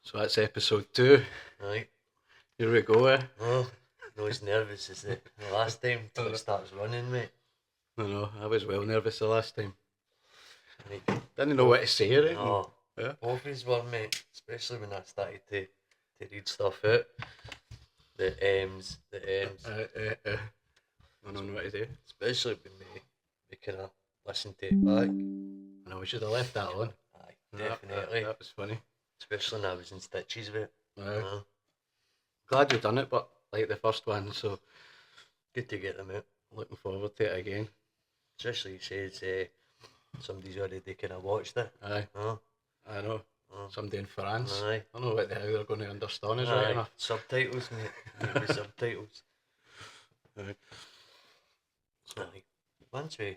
So that's episode 2. Right. Here we go, eh? Oh, not as nervous as the last time till it starts running, mate. I know, I was well nervous the last time. Right. Didn't know what to say or anything. Oh, Yeah. both of us were, mate. Especially when I started to read stuff out. The M's, the M's. I don't know what to do. Especially when we kind of listened to it back. I know, we should have left that on. Aye, definitely. That was funny. Especially when I was in stitches with it. Aye. Glad you've done it, but like the first one, so good to get them out. Looking forward to it again. Especially you says somebody's already kind of watched it. Aye. I know. Somebody in France. Aye. I don't know what the hell they're going to understand us Aye. right enough. Subtitles, mate. Maybe subtitles. Aye. So, once we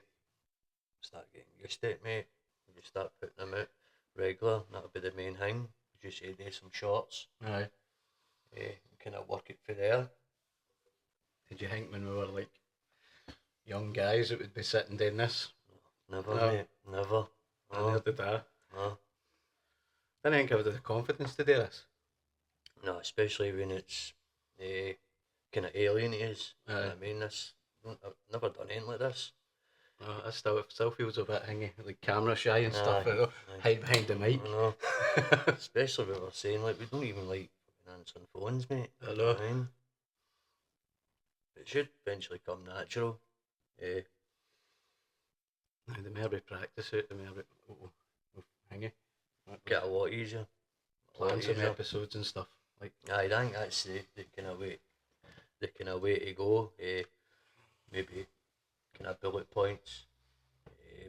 start getting used to it, mate, we just start putting them out regular, that'll be the main thing. Just say do some shorts. Aye. Kind of work it for there. Did you think when we were like young guys it would be sitting doing this? Never, No. mate. Never. Neither did I. No. I didn't think I would have the confidence to do this. No, especially when it's kind of alien to us. You know what I mean? I've never done anything like this. I still feels a bit hingy, like camera shy and stuff. Aye. Hide behind the mic. I know. Especially when we're saying, like, we don't even like answering phones, mate. I know. I mean, it should eventually come natural. Now, the more we practice it, the more we'll hingy. Get a lot easier. Plan some episodes and stuff. Like, I think that's the kind of way. The kind of way to go. Maybe kind of bullet points.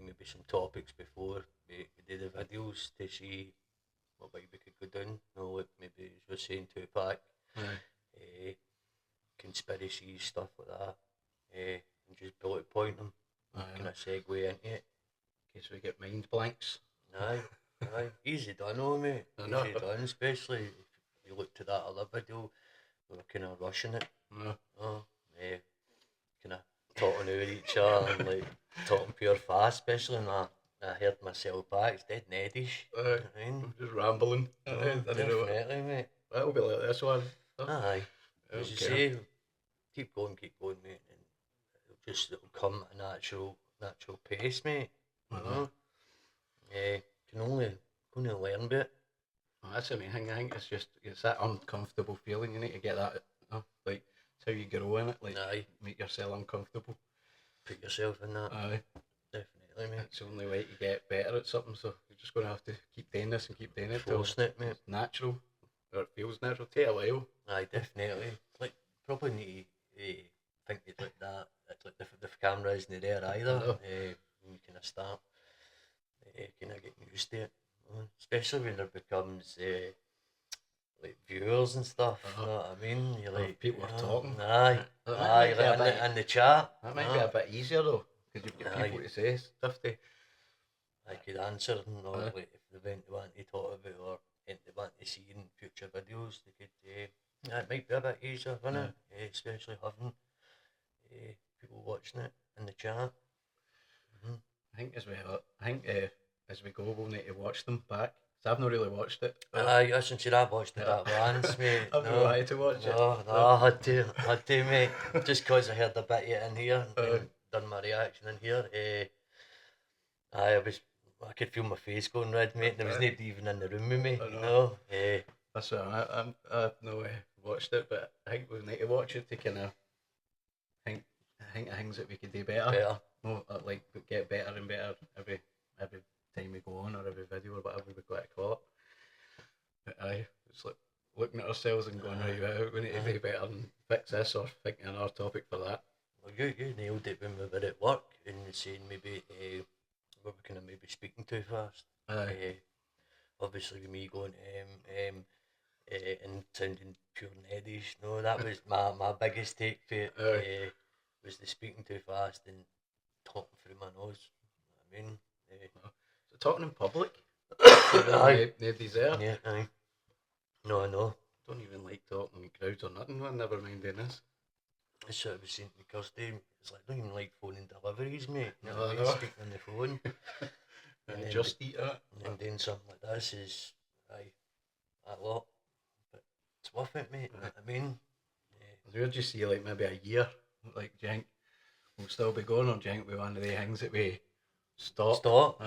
Maybe some topics before we do the videos to see what way we could go down. You know, like maybe as we're saying Tupac. Conspiracy stuff like that. And just bullet point them. Kind of segue into it. In case we get mind blanks. Aye. Easy done, mate. Easy done, especially if you look to that other video, we were kind of rushing it. Kind of talking over each other and like talking pure fast, especially when I heard myself back. It's dead Nedish. I mean, just rambling. Definitely, mate. That'll be like this one. Aye. As you say, keep going, mate, and it'll come at a natural pace, mate. You know? Can only learn bit. That's the main thing. I think it's that uncomfortable feeling. You need to get that. Like it's how you grow in it. Like make yourself uncomfortable. Put yourself in that. Aye. Definitely, mate. It's the only way to get better at something. So you're just going to have to keep doing this and keep doing it. Forcing it, mate. It's natural. Or it feels natural. Take a while. Aye, definitely. Like probably need to think it like that. Like the camera isn't there either. When you kind of start kind of getting used to it. Especially when there becomes like viewers and stuff. You know what I mean? You're like people are talking. Aye, like in the chat. That might be a bit easier though, because you've got people to say stuff to. I could answer them, or like if they want to talk about or they want to see in future videos, they could. It might be a bit easier, wouldn't it? Especially having people watching it in the chat. I think as we go, we'll need to watch them back. So I've not really watched it. Aye, listen to that. Watched it that once, mate. I've not wanted to watch it. No, I had to, mate. Just cause I heard a bit of it in here and done my reaction in here. I could feel my face going red, mate. There was nobody even in the room with me. No. That's right. I've not watched it, but I think we need to watch it to kind of think of things that we could do better. More like get better and better every time we go on, or every video or whatever we've got to call it. But it's like looking at ourselves and going, right, we need to do better and fix this, or thinking another topic for that. Well, you nailed it when we were at work and saying maybe we were kind of maybe speaking too fast. Obviously with me going and sounding pure Nedish. No, that was my biggest take for it. Was the speaking too fast and talking through my nose. I mean, so talking in public. Nobody's there. Yeah, aye. No, I know. Don't even like talking in crowds or nothing. Well, never mind doing this. That's what I was saying to Kirsty. It's like I don't even like phoning deliveries, mate. You know No, what I mean? Speaking on the phone. and just eat it. And doing something like this is, a lot. But it's worth it, mate. You know what I mean? It's weird you see like maybe a year, like do you think we'll still be going, or do you think we one of the things that we stop? Stop?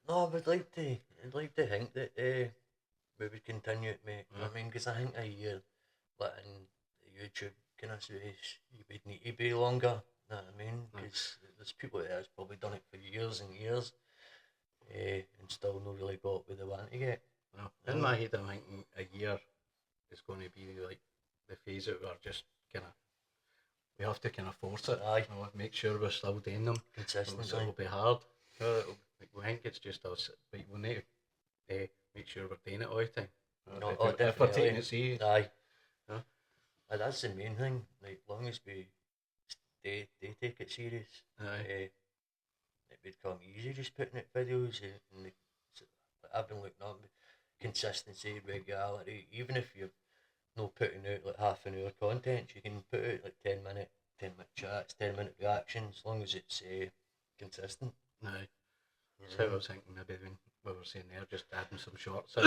No, I'd like to think that we would continue it, mate. You know what I mean? Because I think a year letting the YouTube kind of space, you would need to be longer. You know what I mean? Because there's people there that's probably done it for years and years, and still not really got where they want to get. In my head, I'm thinking a year is going to be like the phase that we're just kind of, we have to kind of force it. Aye. You know, make sure we're still doing them. Consistently. It'll be hard. We think it's just us, but we need to make sure we're doing it all the time. If we're taking it serious. Aye. That's the main thing. Like, long as we they take it serious, it would come easy just putting out videos. And I've been looking at consistency, regularity. Even if you're not putting out like half an hour content, you can put out like 10-minute chats, 10-minute reactions, as long as it's consistent. Aye. So I was thinking maybe when we were saying there, just adding some shorts in,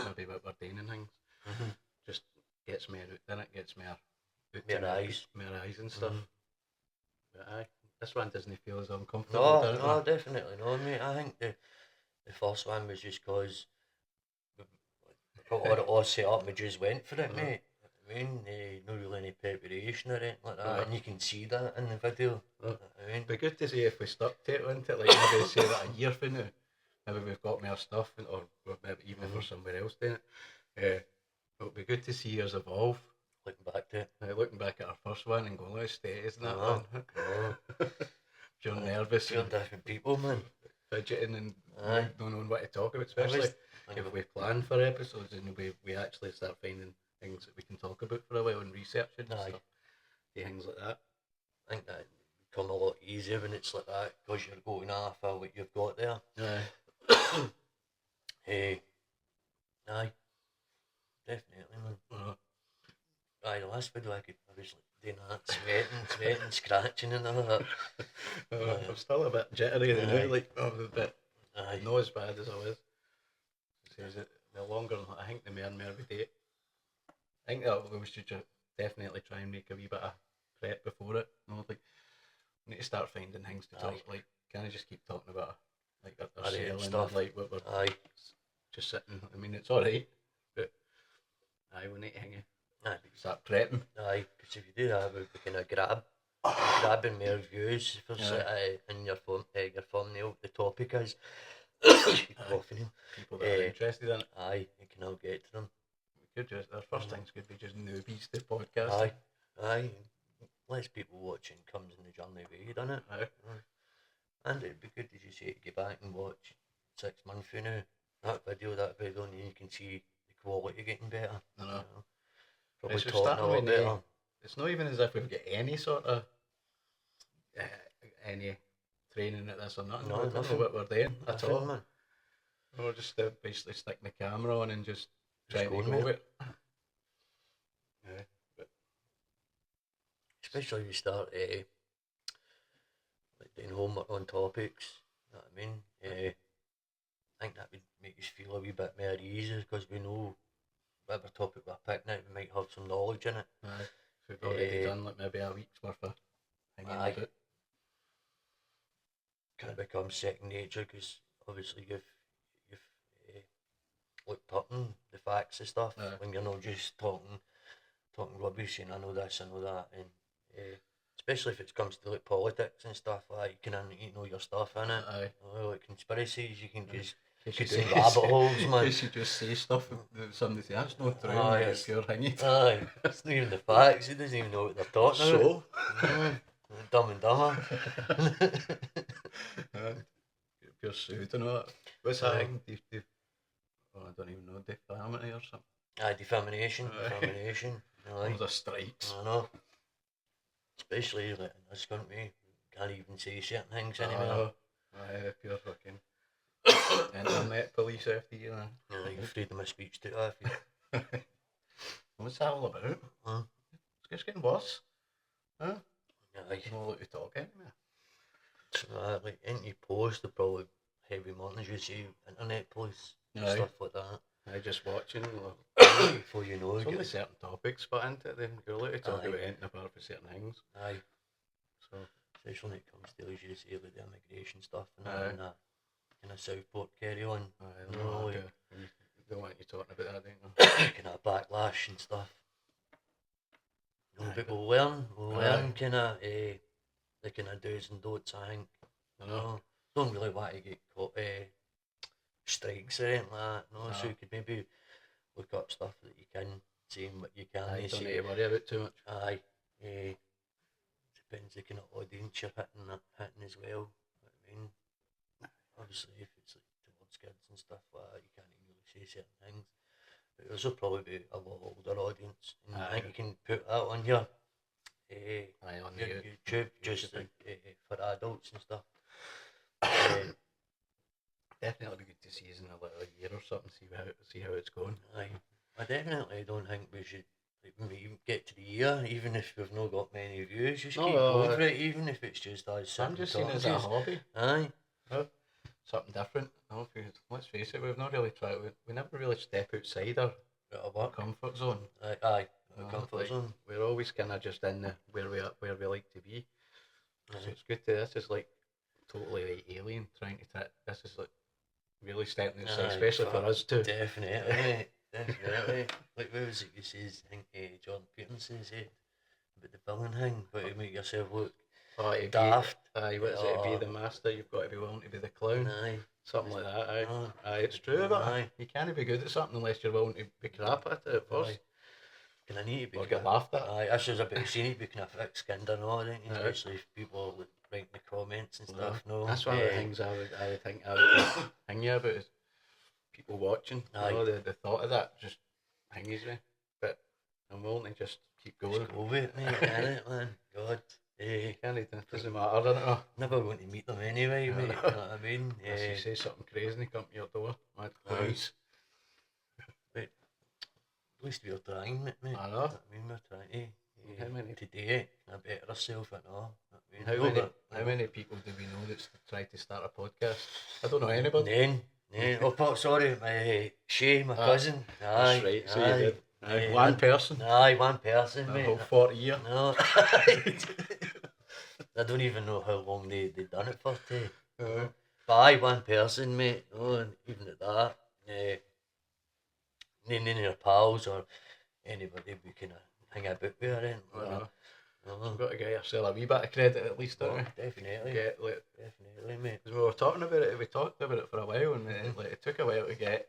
maybe what we're doing and things. Just gets me out, then it gets me out more eyes and stuff. But aye, this one doesn't feel as uncomfortable. No, definitely not, mate. I think the first one was just cause we got all set up, we just went for it, mate. I mean, no really any preparation or anything like that, and you can see that in the video. I mean, it'd be good to see if we stuck to it, wouldn't it? Like maybe say that a year from now, maybe we've got more stuff, or maybe even if we're somewhere else doing it. It would be good to see us evolve. Looking back to it. Looking back at our first one and going, let's stay, isn't that one? You're nervous. You're different people, man. Fidgeting and don't know what to talk about, especially if we plan for episodes and we actually start finding things that we can talk about for a while and researching and stuff. Things like that. I think that become a lot easier when it's like that, because you're going off of what you've got there. Aye. Definitely, man. Aye, the last video I was like doing that, sweating, scratching and all that. I'm still a bit jittery now, like a bit. Not as bad as I was. Says it the longer, I think the more and more we do it. I think that we should definitely try and make a wee bit of prep before it. You know, like we need to start finding things to talk. Like, can I just keep talking about like our selling stuff, like what we're just sitting. I mean, it's all right, but we need to hang it. Start prepping. Because if you do that, we kind of grabbing more views for in your thumbnail. The topic is people that are interested in it. You can all get to them. We could just, our first things could be just newbies to podcast. Less people watching comes in the journey way, doesn't it? And it'd be good, as you say, to go back and watch 6 months from now that video, and you can see the quality getting better. Probably talking a lot better. It's not even as if we've got any sort of any training at this or nothing. No, we don't know what we're doing at all. Man. We're just basically sticking the camera on and just trying to go with it. But especially if you start like doing homework on topics, you know what I mean? I think that would make us feel a wee bit more easy, because we know whatever topic we're picking out, we might have some knowledge in it. So we've already done like maybe a week's worth of hanging about. Can it become second nature, because obviously you've looked up on the facts and stuff, when you're not just talking rubbish and I know this, I know that, and especially if it comes to like politics and stuff like that, you know your stuff in it. Like conspiracies, you can just get in rabbit holes, man. You should just say stuff that somebody says that's not true. It's pure hanging. It's not even the facts. He doesn't even know what they're talking about. Dumb and Dumber. Pure suit and all that. What's that thing? I don't even know, defamity or something. Defamation. All the strikes. I know. Especially like in this country, can't even say certain things anymore. Pure fucking internet police after you. You're freedom of speech to that. What's that all about? It's just getting worse. No lot to talk anymore. So, like any post, they're probably heavy money, as you say, internet police, stuff like that. I just watching. Before you know, it's only certain topics, but into it, then you're allowed to talk about anything apart from certain things. Aye. So, especially when it comes to, as you say, like the immigration stuff and that, and that kind of Southport carry on. Aye, no, like, you don't want you talking about that, don't you? Kind of backlash and stuff. No, but we'll learn kind of the kind of do's and don'ts, I think. I know. Don't really want to get caught strikes or anything like that, no? So you could maybe look up stuff that you can see and what you can don't see. need to worry about too much. Aye. Depends the kind of audience you're hitting as well. I mean, obviously if it's like towards kids and stuff like that, you can't really say certain things. But there's will probably be a lot older audience, and I think you can put that on your on YouTube, just like, for adults and stuff. Definitely be good to see us in a little year or something, see how it's going. Aye. I definitely don't think we should maybe get to the year, even if we've not got many views, just keep going for it, even if it's just us. I'm just seeing it as a hobby. Aye. Something different. No, let's face it, we've not really tried. We never really step outside our comfort zone. Aye. Comfort zone. We're always kind of just in where we like to be. So it's good to. This is like totally like alien trying to. This is like really stepping outside, especially for us too. Definitely. Definitely. Like what was it you says? I think Jordan Peterson said about the villain thing, but to make yourself look daft. What is it? To be the master, you've got to be willing to be the clown. Aye. Something like that. Aye, it's true. But you can't be good at something unless you're willing to be crap at it at first. Can I need to be? Or get laughed at. Aye, that's just a bit. You need to be kind of thick-skinned and all, don't you? Especially if people like writing the comments and stuff. No, that's one of the things I would think I would hang you about is people watching. Aye. You know, the thought of that just hangs me. But I'm willing to just keep going. Just go with it, mate. Innit, man? God. It doesn't matter, doesn't it? Never going to meet them anyway, mate. You know what I mean? Unless you say something crazy and they come to your door. Mad clowns. But at least we're trying, mate. I know. You know what I mean, we're trying to today better ourselves and all. How many people do we know that's tried to start a podcast? I don't know anybody. Oh, sorry, Shay, my cousin. That's right, so you did. One person. Aye, one person, mate. A whole 40 years. No. I don't even know how long they done it for, But aye, one person, mate. Oh, and even at that, none of your pals or anybody we can hang about with or anything like that. You've got to get yourself a wee bit of credit at least, don't we? Definitely. Definitely, mate. Because we were talking about it, we talked about it for a while, and it took a while to get.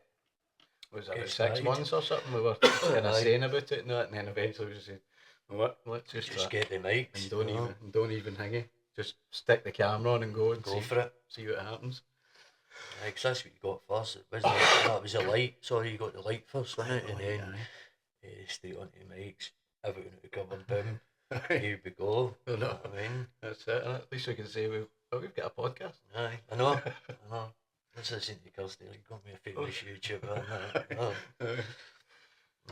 Was it about 6 months or something? We were kind of saying about it, and then eventually we just said, let's just get the mics and don't even hang it. Just stick the camera on and go see, for it. See what happens. Because that's what you got first. It was a light. Sorry, you got the light first, wasn't it? And then straight onto the mics, everything out the covered boom. Here we go. You know what I mean? That's it. And at least we can say we've got a podcast. Aye, I know. Let's listen to Kirsty. Got me a famous YouTuber.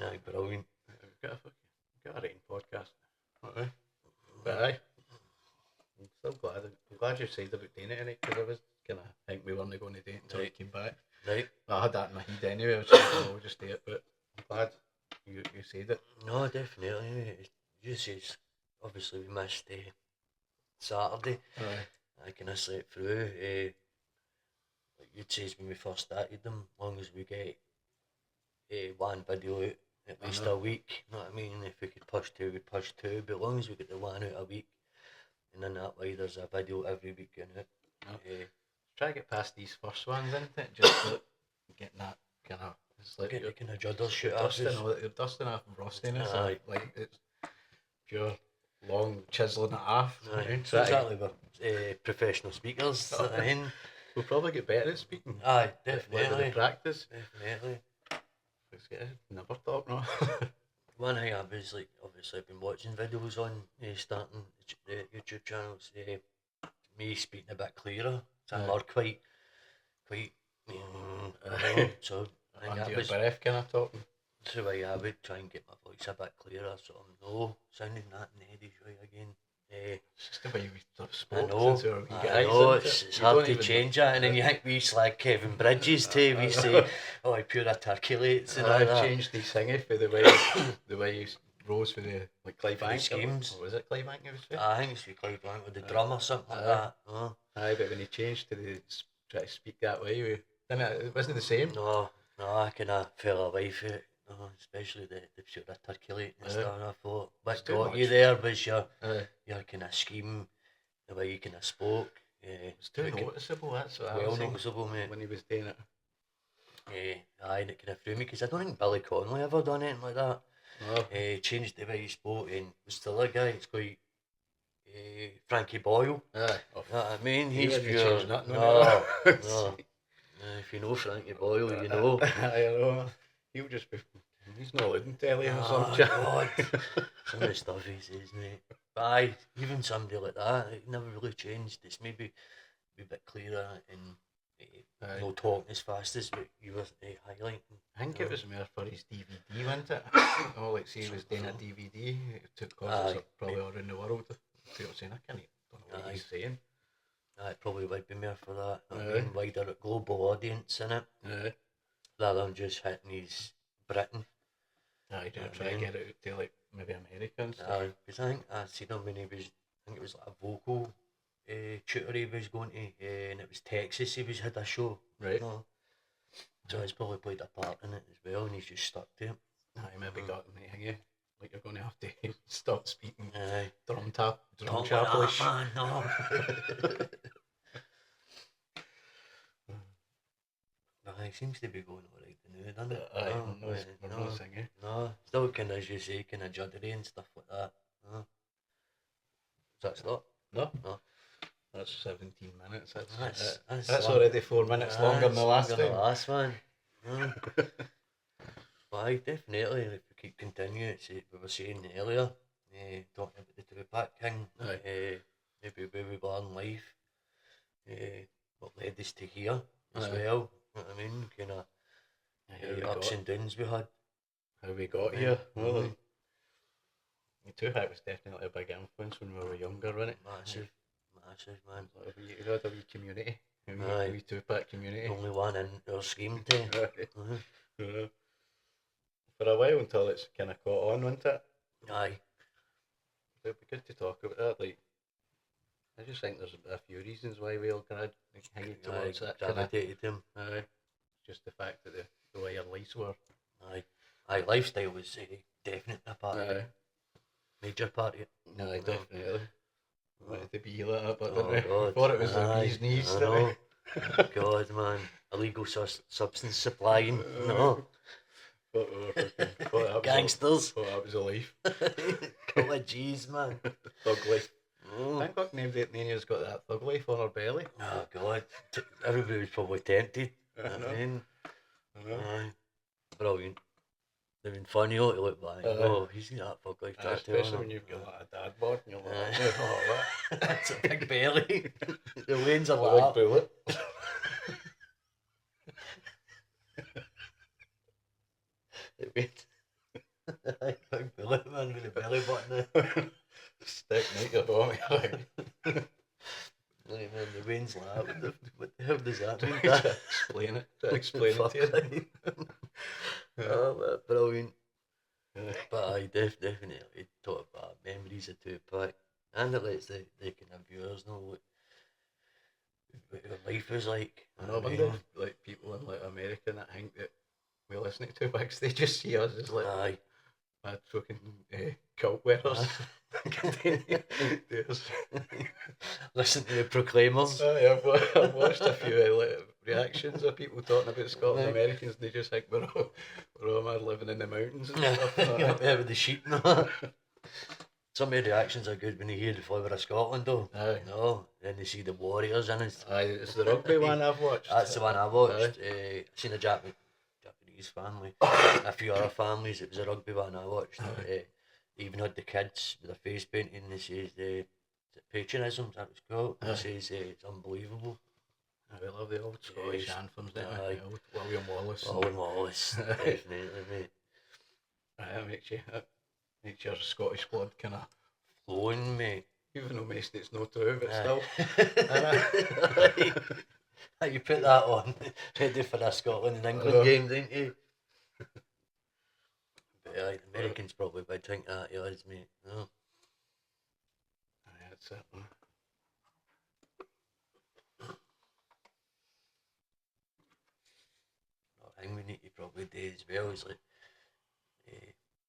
Aye, brilliant. We've got a writing podcast. But aye, I'm still glad. I'm glad you said about doing it, because I was kind of think we weren't going to do it until you came back. Right. I had that in my head anyway. I was like, we'll just do it. But I'm glad you said it. No, definitely. You said obviously we missed Saturday. I kind of slept through. Like you'd say when we first started them, as long as we get one video out at least a week. You know what I mean? If we could push two, we'd push two. But as long as we get the one out a week, and then that way there's a video every week in it. Try to get past these first ones, isn't it? Just like, getting that kind of. It's like getting kind of judders shit you're dusting off and rusting it. Like it's pure long chiseling it off. So exactly, we're professional speakers. We'll probably get better at speaking. Aye, definitely. Practice. Definitely. Never talk, no. One thing I was like, obviously I've been watching videos on starting the YouTube channels, me speaking a bit clearer, some are quite so I think under your breath kind of talking. So I would try and get my voice a bit clearer, so I'm no sounding that in the heady right again. It's just the way we I spoke know, since we were wee I guys. know, Isn't it's it? hard to change that, and then you think we slag Kevin Bridges too, we say, oh, he pure articulates and all I've that. changed the singing for the way you rose for the Clive Bank schemes. Or was it Clive Bank? I think it's with Clive Bank with the drum or something like that. Aye, but when he changed to try to speak that way, it wasn't the same. No, I kind of fell away from it. Especially the pure articulating and stuff. And I thought, what got you there was your kind of scheme, the way you kind of spoke. It's too noticeable. That's what I well was saying noticeable, mate. when he was doing it. Aye, and it kind of threw me because I don't think Billy Connolly ever done anything like that. No. Changed the way he spoke, and was the other guy. It's quite Frankie Boyle. Aye. You know what I mean? He He's didn't pure. change nothing. No. If you know Frankie Boyle, you know. I know. He'll just be. He's not allowed in telly or something. God. Some of the stuff he says, mate. But aye, even somebody like that, it never really changed. It's maybe a bit clearer and no talking as fast as what you were highlighting. I think it was more for his DVD, wasn't it? Like say he was doing a DVD, it took concerts probably all around the world. People saying, I don't know what he's saying. It probably would be more for that. Wider global audience in it. Rather than just hitting his Britain. Aye, try to get it out to like maybe Americans. Because I think I seen him when he was, I think it was like a vocal tutor he was going to, and it was Texas he had a show. Right. So he's probably played a part in it as well, and he's just stuck to it. Aye, maybe got him hanging. Like you're going to have to stop speaking drum chapelish. Man, no. He seems to be going alright now, doesn't it? We're not singing. No, still kind of, as you say, kind of juddery and stuff like that. Is that stop? No. That's 17 minutes. That's already 4 minutes longer than the last one. But aye, definitely, if we keep continuing, it's we were saying earlier, talking about the Tupac King, maybe where we were in life, what led us to here as well. You know what I mean? Kind of ups and downs we had. How we got here. Well, Tupac was definitely a big influence when we were younger, wasn't it? Massive, man. You had a wee community, a wee Tupac community. Only one in our scheme too. For a while until it's kind of caught on, wasn't it? Aye. It'd be good to talk about that. Like, I just think there's a few reasons why we all kind of hang towards that. Gravitated him. Just the fact that the way our lives were. Aye, lifestyle was definitely a part of it. Major part of it. Aye, definitely. Wanted to be like that, but God. Thought it was the bee's knees. God, man. Illegal substance supplying. No. Gangsters. Thought that was a life. Couple of G's, man. Thug life. I think what Nania's got that thug life on her belly. Oh, God. Everybody was probably tempted. Brilliant. They've been funny to look back. He's got that thug life tattoo. Especially when you've got like a dad bod and you're like, what? That's a big belly. The lanes are like a big bullet. Big bullet, man, with the belly button. Stick, mate, you're on me. Man, the veins like that. What the hell does that mean? Explain it to you. Oh, brilliant. But I definitely talk about memories of Tupac, and it lets the kind of viewers know what life is like. I wonder if like people in like America that think that we listen to Tupac, they just see us as like bad fucking cult wearers. Listen to the Proclaimers. I've watched a few reactions of people talking about Scotland Americans, and they just think we're all mad living in the mountains and stuff. Yeah, with the sheep. Some of the reactions are good when you hear the flavour of Scotland, though. No, then they see the Warriors in it. It's the rugby one I've watched. That's the one I watched. I've seen a Japanese family, a few other families. It was a rugby one I watched. They even had the kids with a face painting. They says patriotism, that was called. It says it's unbelievable. We love the old Scottish anthems, don't we? Old William Wallace. Definitely, mate. That makes your Scottish blood kind of flowing, mate. Even though most it's not true, but Aye. still. You put that on, ready for a Scotland and England game, didn't you? But the Americans probably would think that, you lads, mate. No. Aye, that's it. I think we need to probably do as well is like,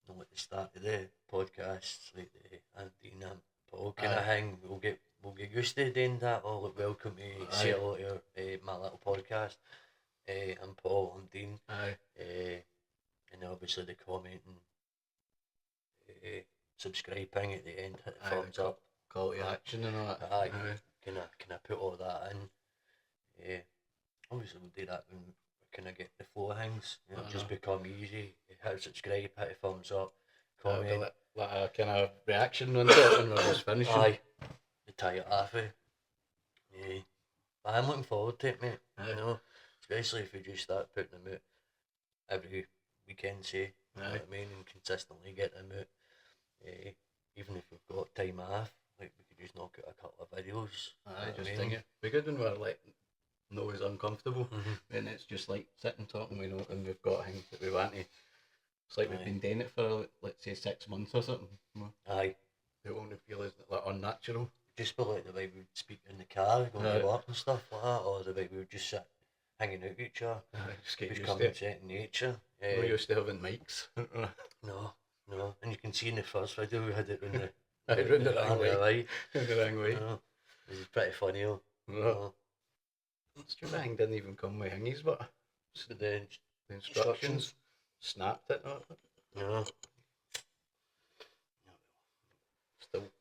not at the start of the podcast, like the Andy and Paul kind of thing. We'll get used to doing that. Oh, like, welcome to say hello to my little podcast. I'm Paul, I'm Dean. And obviously the comment and subscribing at the end, hit the thumbs up. Call to action and all that. Can I put all that in? Obviously we'll do that when we kind of get the flow of things. It'll just become easy. Hit subscribe, hit the thumbs up, comment. Like a kind of reaction on it when we're just finishing. Aye, to tie it off. But I'm looking forward to it, mate. You know, especially if we just start putting them out every weekend, say. You know what I mean, and consistently get them out. Even if we've got time off, like we could just knock out a couple of videos. Just think it. Be good when we're like always uncomfortable, and it's just like sitting talking. We know, and we've got things that we want to. It's like we've been doing it for, let's say, 6 months or something. Aye. It won't feel as like unnatural. Just be like the way we would speak in the car, going to work and stuff like that, or the way we would just sit hanging out with each other. Just come and set in nature. We're used to having mics. No. And you can see in the first video we had it in the wrong way. The wrong way. This is pretty funny. It's true, the thing didn't even come with hingies, but the instructions. Snapped it. No.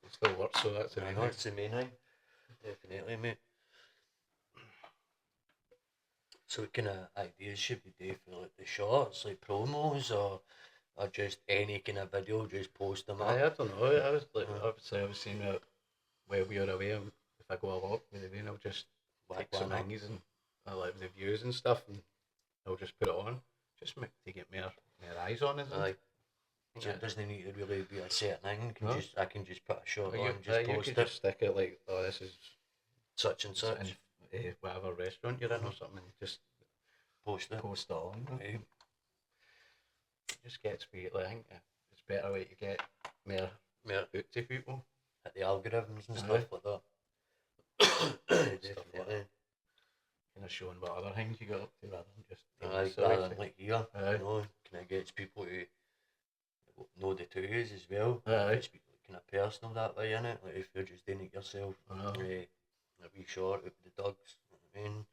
Still works, so that's the main thing. That's the main thing. Definitely, mate. So what kind of ideas should we do for like the shorts, like promos, or just any kind of video, just post them up? I don't know. I was like, obviously I was saying that while we are away, if I go a walk with the rain, I'll just take some hingies and like the views and stuff, and I'll just put it on, just to get more eyes on it. So it doesn't need to really be a certain thing. I can just put a short on and just post you it. Just stick it like, oh, this is such and such. In whatever restaurant you're in or something, and just post it on. It just gets me. Like, I think it's a better way to get more out to people. At the algorithms and stuff like that. Definitely. Kind of showing what other things you got up to rather than just rather than like here. You know, kind of gets people to know the twos as well. It's kind of personal that way, innit? Like if you're just doing it yourself, a wee short with the dogs. You know what I mean,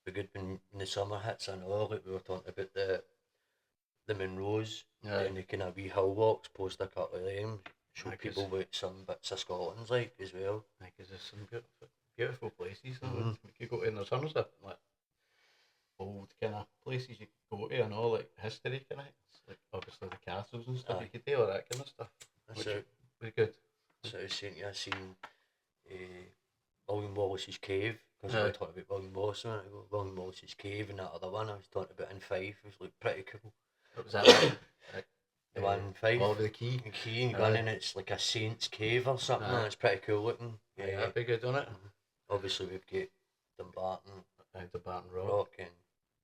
be good when the summer hits. I know, like we were talking about the Monroes and the kind of wee hill walks. Post a couple of them. Show people what some bits of Scotland's like as well. Because there's some beautiful places. We could go to, and there's tons of like old kind of places you could go to and all, like history kind of things, like obviously the castles and stuff. You could do all that kind of stuff. Which would be good. So I was saying, I seen William Wallace's cave, because I was talking about William Wallace, William Wallace's cave, and that other one I was talking about in Fife. It was like pretty cool. What was that like? The one in Fife. Oh, the key. The key, and going in, it's like a saint's cave or something. It's pretty cool looking. Yeah, that'd be good, wouldn't it? Obviously we've got Dumbarton Rock and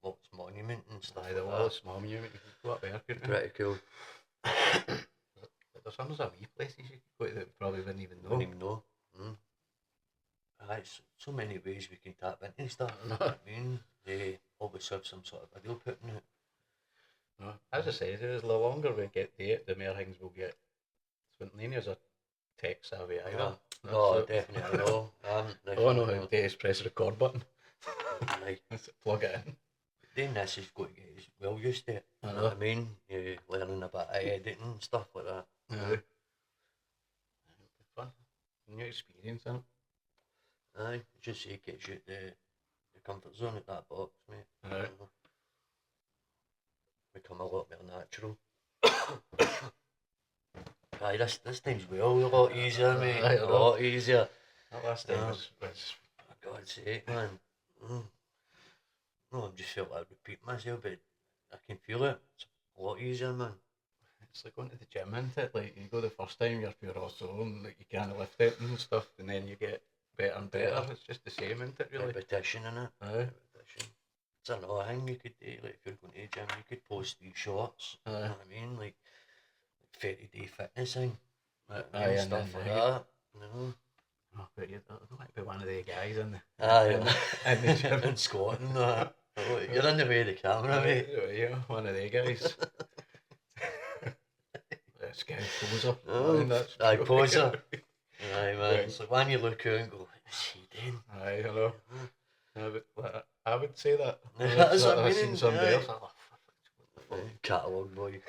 Wallace Monument and stuff. The Wallace Monument, you could go up there, couldn't you? Pretty cool. There's tons of wee places you could go to that we probably wouldn't even know. Wouldn't even know. So many ways we can tap into stuff. You know what I mean? They always have some sort of video putting out. No, as I say, the longer we get to it, the more things we'll get. Spontaneous are tech savvy either. Definitely no. All I know how to do is press the record button. Right. Plug it in. Doing this is going to get us well used to it. You know what I mean? Learning a bit of editing and stuff like that. Fun. New experience, isn't it? Aye, just it gets you the comfort zone at that box, mate. Right. Become a lot more natural. Aye, this time's well a lot easier, mate. A lot easier. That last time was... For God's sake, man. No, I just felt like I repeat myself, but I can feel it. It's a lot easier, man. It's like going to the gym, isn't it? Like you go the first time, you're all sore and like you can't lift it and stuff, and then you get better and better. It's just the same, isn't it? Really. Repetition, innit? Repetition. It's another thing you could do. Like if you're going to the gym, you could post these shorts. You know what I mean? Like 30-day fitness thing. Stuff like that. No. Oh, but you don't want to be one of the guys in the gym and squatting. You're in the way of the camera, mate. You're one of the guys. This guy poser. Aye, poser. Aye, man. It's like when you look out and go, what's he doing? Aye, I know. I would say that. That's what I mean. I've seen somebody else. Catalogue boy.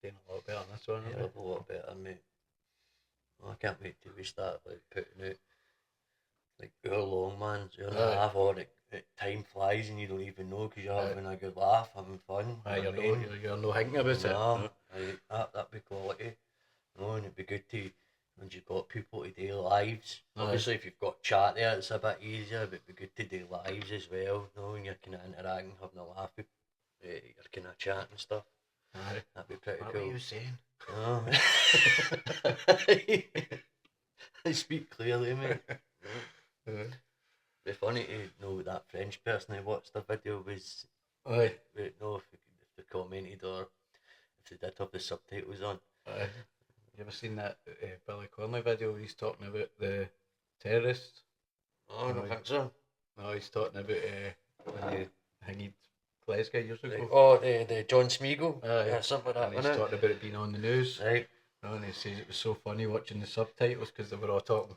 Doing a lot better than this one, yeah, a lot better, mate. I can't wait till we start like putting out like hour long, man. So you're half or time flies and you don't even know because you're having a good laugh, having fun. You're no thinking about it. That'd be quality. And it'd be good to when you've got people to do lives. Obviously, if you've got chat there, it's a bit easier. But it'd be good to do lives as well. When you're kind of interacting, having a laugh with your kind of chat and stuff. That'd be pretty cool. What are you saying? I speak clearly, mate. It'd be funny to know that French person who watched the video was. Know if they commented or if they did have the subtitles on. You ever seen that Billy Connolly video where he's talking about the terrorists? I don't think so. No, he's talking about when they hanged Glasgow years ago. Oh, the John Smeagol? Something like that. And he's talking about it being on the news. Right. And he says it was so funny watching the subtitles because they were all talking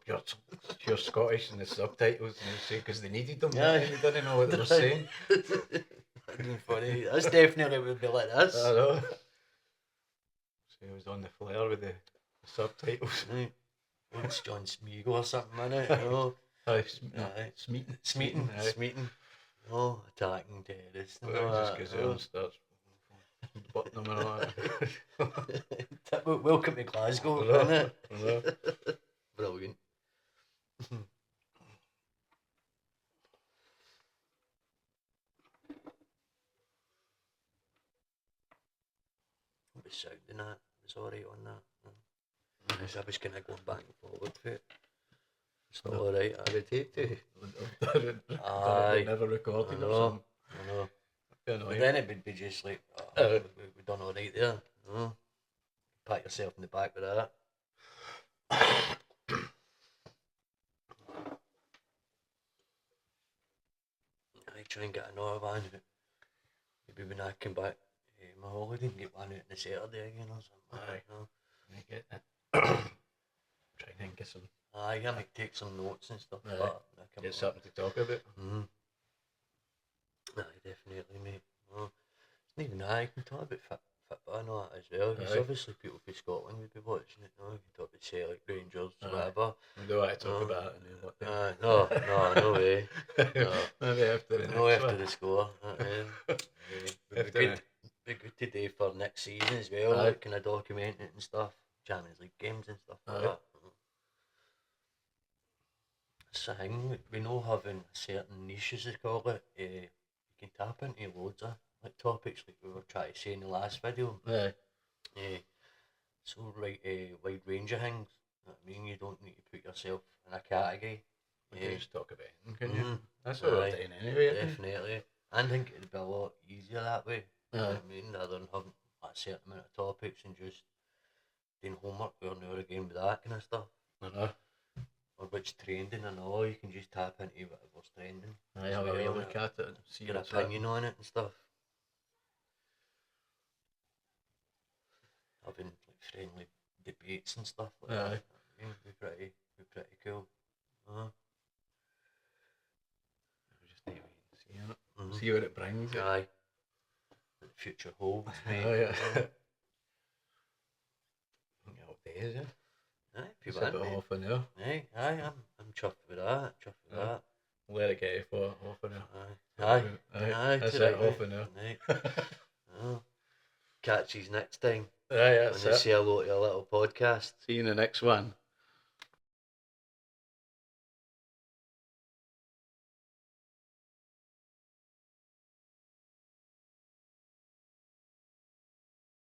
pure Scottish in the subtitles, and he was saying because they needed them. Yeah. And they didn't know what they were saying. That's funny. That's definitely would be like this. I know. So he was on the flare with the subtitles. Right. It's John Smeagol or something, innit? You know? Smeaton. Oh, attacking terrorists. Just goes out and starts butting them and all that. Welcome to Glasgow, isn't it? Brilliant. What was sounding that? It was alright on that. I was kind of going back and forward for it. It's not alright. I would hate to. I never recorded or something. I know. But then it would be just like, we've done alright there. Pat yourself in the back with that. I try and get another one. Maybe when I come back, my holiday and get one out on the Saturday again or something. I get it. Try and get some. I might take some notes and stuff. Get something to talk about. Definitely, mate. It's not even that. I can talk about football and all that as well. Because obviously people from Scotland would be watching it. You can talk about Celtic, Rangers, whatever. We don't want to talk about it. No way. Maybe after the after the score. Be good today for next season as well. Like kind of document it and stuff. Champions League games and stuff like that. It's a thing. We know having certain niches, they call it. You can tap into loads of like topics, like we were trying to say in the last video. So wide range of things. You know what I mean, you don't need to put yourself in a category. You can just talk about anything, can you? That's what we're doing anyway. Definitely. I think it'd be a lot easier that way. You know what I mean, rather than having a certain amount of topics and just doing homework or an hour again with that kind of stuff. Or what's trending and all, you can just tap into whatever's trending. Have a real look at it and see your opinion on it and stuff. Having like friendly debates and stuff like that. Be pretty cool. We just need to see what it brings. Aye. What the future holds, mate. Days, It's about half an hour. I'm chuffed with that. Let it get for half an hour. That's it, half an hour. catch you next time. Right, that's and it. say hello to a little podcast. See you in the next one.